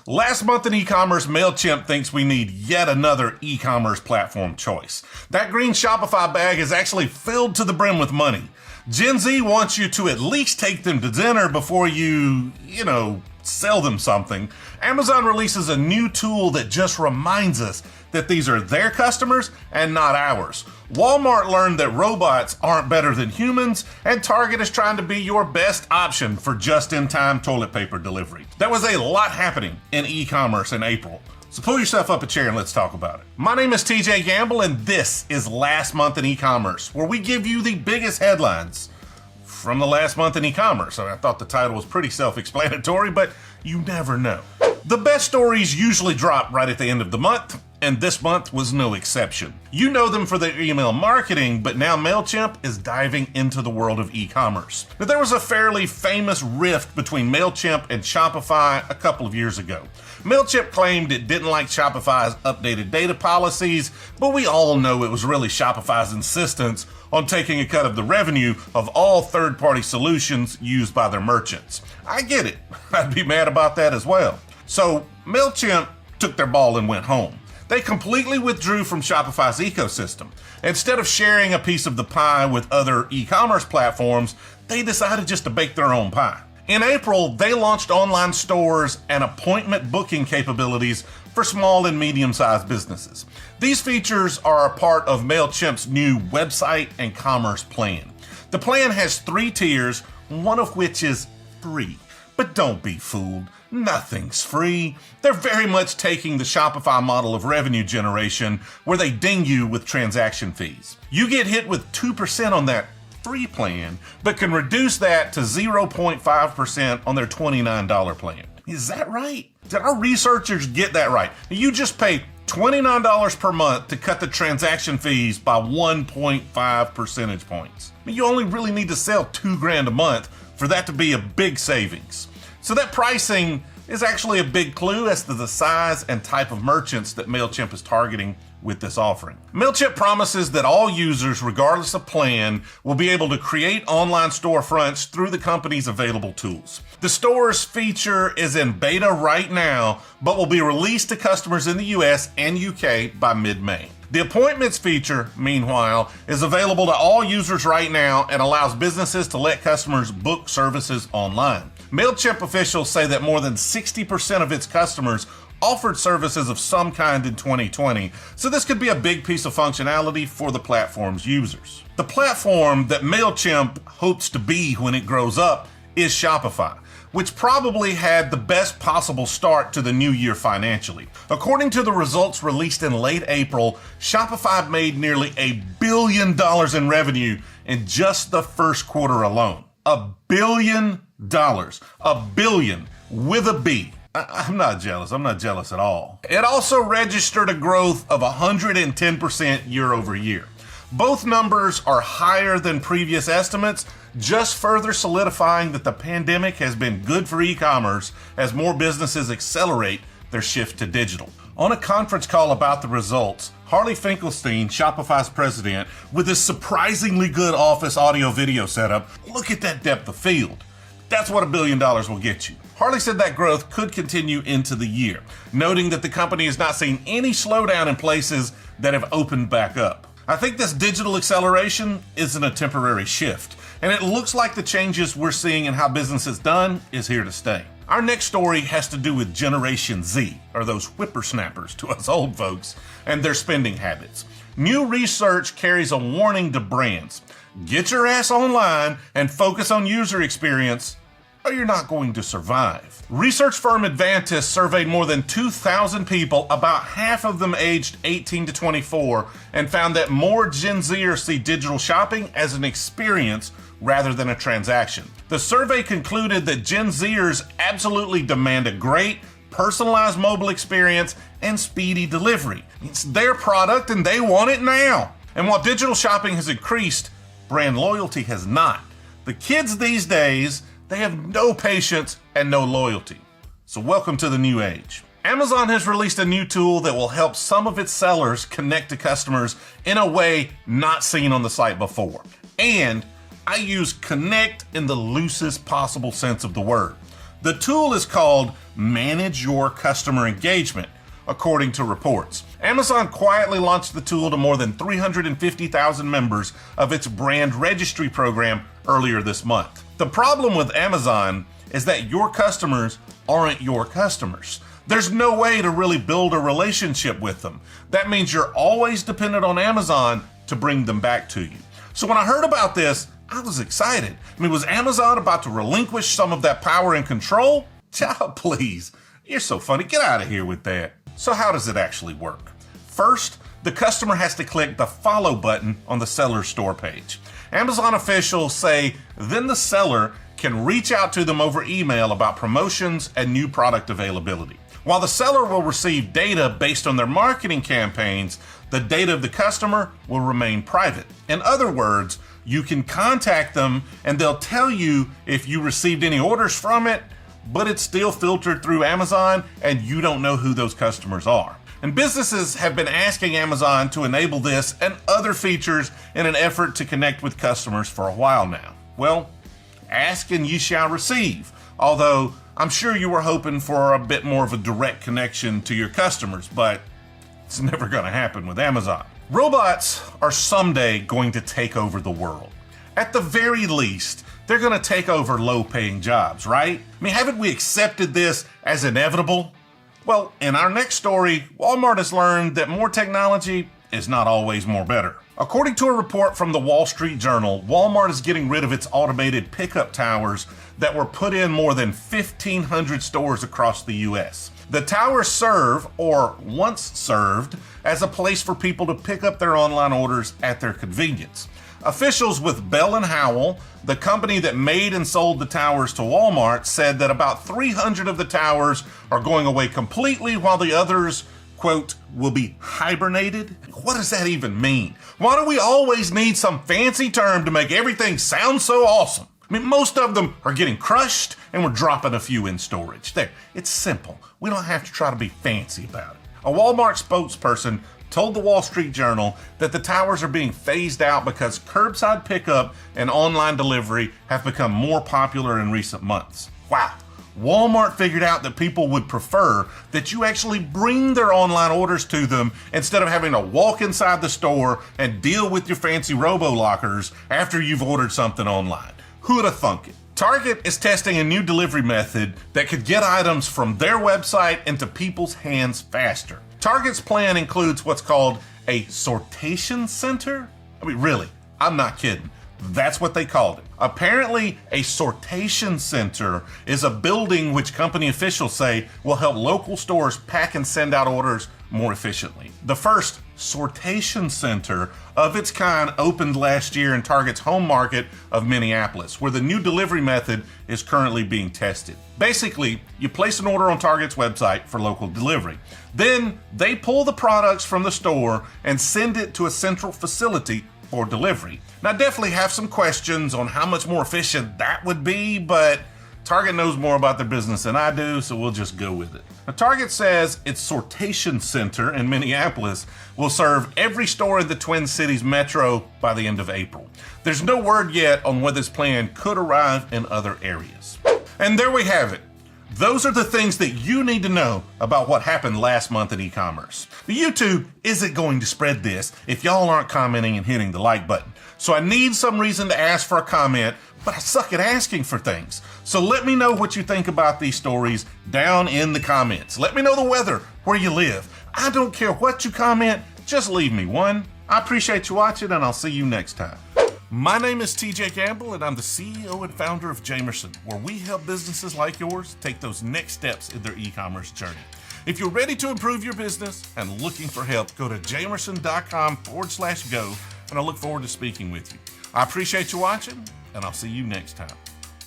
Last month in e-commerce, Mailchimp thinks we need yet another e-commerce platform choice. That green Shopify bag is actually filled to the brim with money. Gen Z wants you to at least take them to dinner before you sell them something. Amazon releases a new tool that just reminds us that these are their customers and not ours. Walmart learned that robots aren't better than humans, and Target is trying to be your best option for just-in-time toilet paper delivery. There was a lot happening in e-commerce in April. So pull yourself up a chair and let's talk about it. My name is TJ Gamble, and this is Last Month in e-commerce, where we give you the biggest headlines from the last month in e-commerce. I thought the title was pretty self-explanatory, but you never know. The best stories usually drop right at the end of the month, and this month was no exception. You know them for their email marketing, but now Mailchimp is diving into the world of e-commerce. Now, there was a fairly famous rift between Mailchimp and Shopify a couple of years ago. Mailchimp claimed it didn't like Shopify's updated data policies, but we all know it was really Shopify's insistence on taking a cut of the revenue of all third-party solutions used by their merchants. I get it. I'd be mad about that as well. So Mailchimp took their ball and went home. They completely withdrew from Shopify's ecosystem. Instead of sharing a piece of the pie with other e-commerce platforms, they decided just to bake their own pie. In April, they launched online stores and appointment booking capabilities for small and medium-sized businesses. These features are a part of Mailchimp's new website and commerce plan. The plan has 3 tiers, one of which is free. But don't be fooled. Nothing's free. They're very much taking the Shopify model of revenue generation where they ding you with transaction fees. You get hit with 2% on that free plan, but can reduce that to 0.5% on their $29 plan. Is that right? Did our researchers get that right? You just pay $29 per month to cut the transaction fees by 1.5 percentage points. You only really need to sell $2,000 a month for that to be a big savings. So that pricing is actually a big clue as to the size and type of merchants that Mailchimp is targeting with this offering. Mailchimp promises that all users, regardless of plan, will be able to create online storefronts through the company's available tools. The stores feature is in beta right now, but will be released to customers in the US and UK by mid-May. The appointments feature, meanwhile, is available to all users right now and allows businesses to let customers book services online. Mailchimp officials say that more than 60% of its customers offered services of some kind in 2020, so this could be a big piece of functionality for the platform's users. The platform that Mailchimp hopes to be when it grows up is Shopify, which probably had the best possible start to the new year financially. According to the results released in late April, Shopify made nearly $1 billion in revenue in just the first quarter alone. $1 billion. $1 billion with a B. I'm not jealous. I'm not jealous at all. It also registered a growth of 110% year over year. Both numbers are higher than previous estimates, just further solidifying that the pandemic has been good for e-commerce as more businesses accelerate their shift to digital. On a conference call about the results, Harley Finkelstein, Shopify's president, with his surprisingly good office audio video setup, look at that depth of field. That's what $1 billion will get you. Harley said that growth could continue into the year, noting that the company is not seeing any slowdown in places that have opened back up. I think this digital acceleration isn't a temporary shift, and it looks like the changes we're seeing in how business is done is here to stay. Our next story has to do with Generation Z, or those whippersnappers to us old folks, and their spending habits. New research carries a warning to brands. Get your ass online and focus on user experience, or you're not going to survive. Research firm Advantis surveyed more than 2,000 people, about half of them aged 18 to 24, and found that more Gen Zers see digital shopping as an experience rather than a transaction. The survey concluded that Gen Zers absolutely demand a great, personalized mobile experience and speedy delivery. It's their product and they want it now. And while digital shopping has increased, brand loyalty has not. The kids these days, they have no patience and no loyalty. So welcome to the new age. Amazon has released a new tool that will help some of its sellers connect to customers in a way not seen on the site before. And I use connect in the loosest possible sense of the word. The tool is called Manage Your Customer Engagement, according to reports. Amazon quietly launched the tool to more than 350,000 members of its brand registry program earlier this month. The problem with Amazon is that your customers aren't your customers. There's no way to really build a relationship with them. That means you're always dependent on Amazon to bring them back to you. So when I heard about this, I was excited. I mean, was Amazon about to relinquish some of that power and control? Child, please. You're so funny. Get out of here with that. So how does it actually work? First, the customer has to click the follow button on the seller's store page. Amazon officials say then the seller can reach out to them over email about promotions and new product availability. While the seller will receive data based on their marketing campaigns, the data of the customer will remain private. In other words, you can contact them and they'll tell you if you received any orders from it, but it's still filtered through Amazon and you don't know who those customers are. And businesses have been asking Amazon to enable this and other features in an effort to connect with customers for a while now. Well, ask and ye shall receive, although I'm sure you were hoping for a bit more of a direct connection to your customers, but it's never going to happen with Amazon. Robots are someday going to take over the world. At the very least, they're going to take over low-paying jobs, right? I mean, haven't we accepted this as inevitable? Well, in our next story, Walmart has learned that more technology is not always more better. According to a report from the Wall Street Journal, Walmart is getting rid of its automated pickup towers that were put in more than 1,500 stores across the U.S. The towers serve, or once served, as a place for people to pick up their online orders at their convenience. Officials with Bell & Howell, the company that made and sold the towers to Walmart, said that about 300 of the towers are going away completely while the others, quote, will be hibernated. What does that even mean? Why do we always need some fancy term to make everything sound so awesome? I mean, most of them are getting crushed and we're dropping a few in storage. There, it's simple. We don't have to try to be fancy about it. A Walmart spokesperson told the Wall Street Journal that the towers are being phased out because curbside pickup and online delivery have become more popular in recent months. Wow. Walmart figured out that people would prefer that you actually bring their online orders to them instead of having to walk inside the store and deal with your fancy robo-lockers after you've ordered something online. Who'da thunk it? Target is testing a new delivery method that could get items from their website into people's hands faster. Target's plan includes what's called a sortation center. I mean, really, I'm not kidding. That's what they called it. Apparently, a sortation center is a building which company officials say will help local stores pack and send out orders more efficiently. The first sortation center of its kind opened last year in Target's home market of Minneapolis, where the new delivery method is currently being tested. Basically, you place an order on Target's website for local delivery. Then they pull the products from the store and send it to a central facility for delivery. Now, I definitely have some questions on how much more efficient that would be, but Target knows more about their business than I do, so we'll just go with it. Now, Target says its sortation center in Minneapolis will serve every store in the Twin Cities metro by the end of April. There's no word yet on whether this plan could arrive in other areas. And there we have it. Those are the things that you need to know about what happened last month in e-commerce. The YouTube isn't going to spread this if y'all aren't commenting and hitting the like button. So I need some reason to ask for a comment, but I suck at asking for things. So let me know what you think about these stories down in the comments. Let me know the weather where you live. I don't care what you comment, just leave me one. I appreciate you watching, and I'll see you next time. My name is TJ Campbell, and I'm the CEO and founder of Jamerson, where we help businesses like yours take those next steps in their e-commerce journey. If you're ready to improve your business and looking for help, go to jamerson.com/go, and I look forward to speaking with you. I appreciate you watching, and I'll see you next time.